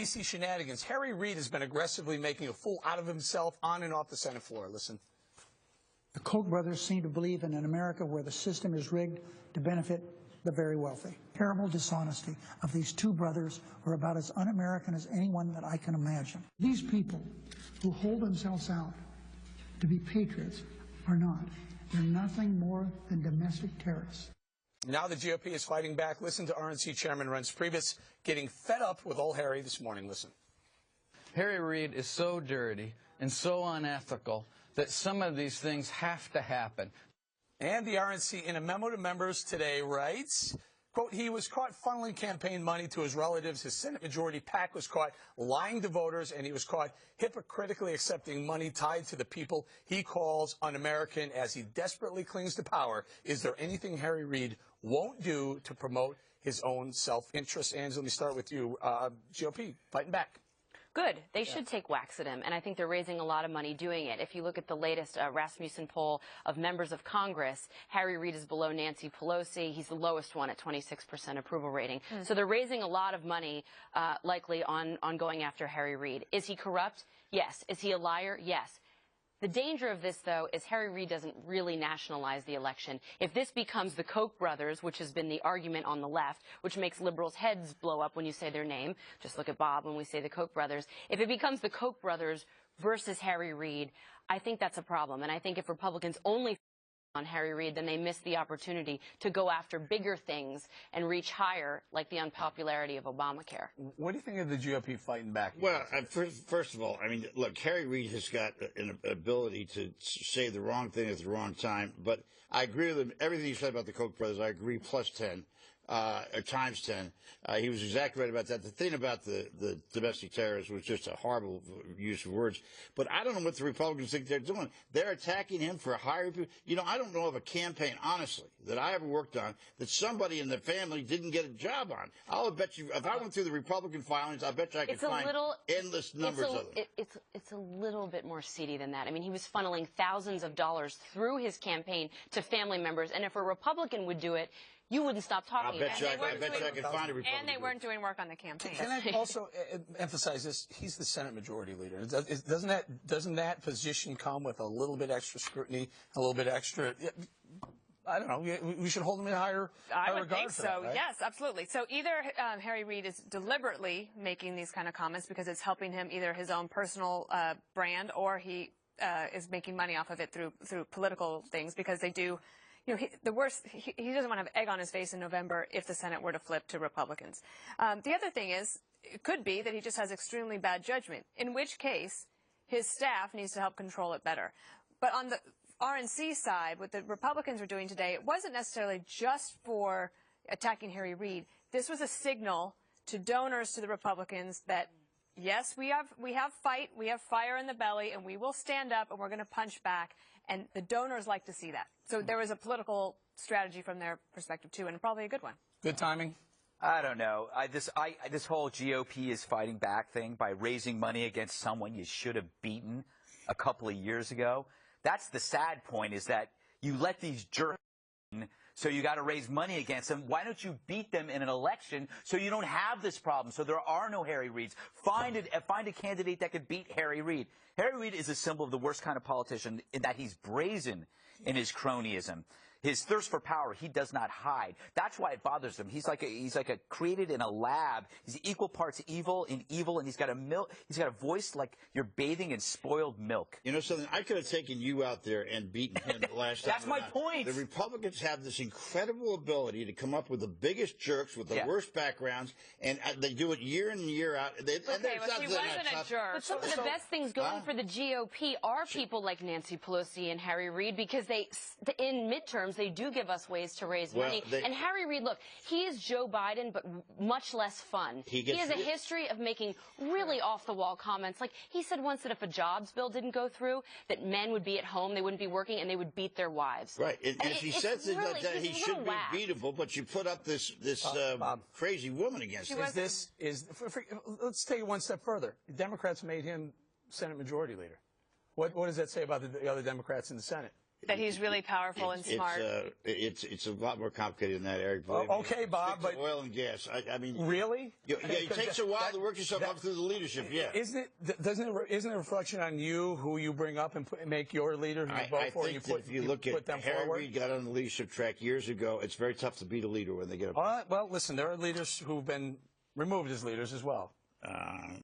DC shenanigans. Harry Reid has been aggressively making a fool out of himself on and off the Senate floor. Listen. The Koch brothers seem to believe in an America where the system is rigged to benefit the very wealthy. Terrible dishonesty of these two brothers are about as un-American as anyone that I can imagine. These people who hold themselves out to be patriots are not. They're nothing more than domestic terrorists. Now the GOP is fighting back. Listen to RNC Chairman Reince Priebus getting fed up with old Harry this morning. Listen. Harry Reid is so dirty and so unethical that some of these things have to happen. And the RNC, in a memo to members today, writes, quote, he was caught funneling campaign money to his relatives. His Senate Majority PAC was caught lying to voters, and he was caught hypocritically accepting money tied to the people he calls un-American as he desperately clings to power. Is there anything Harry Reid won't do to promote his own self-interest? And let me start with you, GOP, fighting back. Good. They should take whacks at him, and I think they're raising a lot of money doing it. If you look at the latest Rasmussen poll of members of Congress, Harry Reid is below Nancy Pelosi. He's the lowest one at 26% approval rating. So they're raising a lot of money, likely, on going after Harry Reid. Is he corrupt? Yes. Is he a liar? Yes. The danger of this, though, is Harry Reid doesn't really nationalize the election. If this becomes the Koch brothers, which has been the argument on the left, which makes liberals' heads blow up when you say their name, just look at Bob when we say the Koch brothers. If it becomes the Koch brothers versus Harry Reid, I think that's a problem. And I think if Republicans only on Harry Reid, then they miss the opportunity to go after bigger things and reach higher, like the unpopularity of Obamacare. What do you think of the GOP fighting back? Well, first of all, I mean, look, Harry Reid has got an ability to say the wrong thing at the wrong time, but I agree with him. Everything he said about the Koch brothers, I agree, plus 10. Or times 10. He was exactly right about that. The thing about the domestic terrorists was just a horrible use of words. But I don't know what the Republicans think they're doing. They're attacking him for higher people. You know, I don't know of a campaign, honestly, that I ever worked on that somebody in the family didn't get a job on. I'll bet you, if I went through the Republican filings, I bet you I could find endless numbers of them. It's a little bit more seedy than that. I mean, he was funneling thousands of dollars through his campaign to family members. And if a Republican would do it, you wouldn't stop talking. I bet you I could find a Republican. And they weren't doing work on the campaign. Can I also emphasize this? He's the Senate Majority Leader. Doesn't that position come with a little bit extra scrutiny, a little bit extra? I don't know. We should hold him in higher regard. I would think so. That, right? Yes, absolutely. So either Harry Reid is deliberately making these kind of comments because it's helping him either his own personal brand, or he is making money off of it through political things, because they do. You know, he doesn't want to have egg on his face in November if the Senate were to flip to Republicans. The other thing is, it could be that he just has extremely bad judgment, in which case his staff needs to help control it better. But on the RNC side, what the Republicans are doing today, it wasn't necessarily just for attacking Harry Reid. This was a signal to donors to the Republicans that, yes, we have fight, we have fire in the belly, and we will stand up and we're going to punch back. And the donors like to see that. So there was a political strategy from their perspective, too, and probably a good one. Good timing? I don't know. This whole GOP is fighting back thing by raising money against someone you should have beaten a couple of years ago. That's the sad point, is that you let these jerks in, so you got to raise money against them. Why don't you beat them in an election so you don't have this problem, so there are no Harry Reids? Find a candidate that could beat Harry Reid. Harry Reid is a symbol of the worst kind of politician in that he's brazen in his cronyism. His thirst for power, he does not hide. That's why it bothers him. He's like a created in a lab. He's equal parts evil, and he's got a voice like you're bathing in spoiled milk. You know something? I could have taken you out there and beaten him the last time. That's my point. The Republicans have this incredible ability to come up with the biggest jerks with the worst backgrounds, and they do it year in and year out. Well, she wasn't a jerk. But some of the best things going for the GOP are people like Nancy Pelosi and Harry Reid, because in midterms, they do give us ways to raise money. And Harry Reid, look, he is Joe Biden, but much less fun. He has a history of making really off-the-wall comments. Like, he said once that if a jobs bill didn't go through, that men would be at home, they wouldn't be working, and they would beat their wives. Right. And he says that he should be beatable, but you put up this crazy woman against him. Let's take it one step further. The Democrats made him Senate Majority Leader. What does that say about the other Democrats in the Senate? That he's really powerful and smart. It's a lot more complicated than that, Eric. Okay, Bob, but oil and gas. I mean, really? It takes a while to work yourself up through the leadership. Yeah, isn't it a reflection on you who you bring up and make your leader who you vote for? I think if you look at Harry Reid got on the leadership track years ago, it's very tough to beat a leader when they get up. Well, listen, there are leaders who've been removed as leaders as well.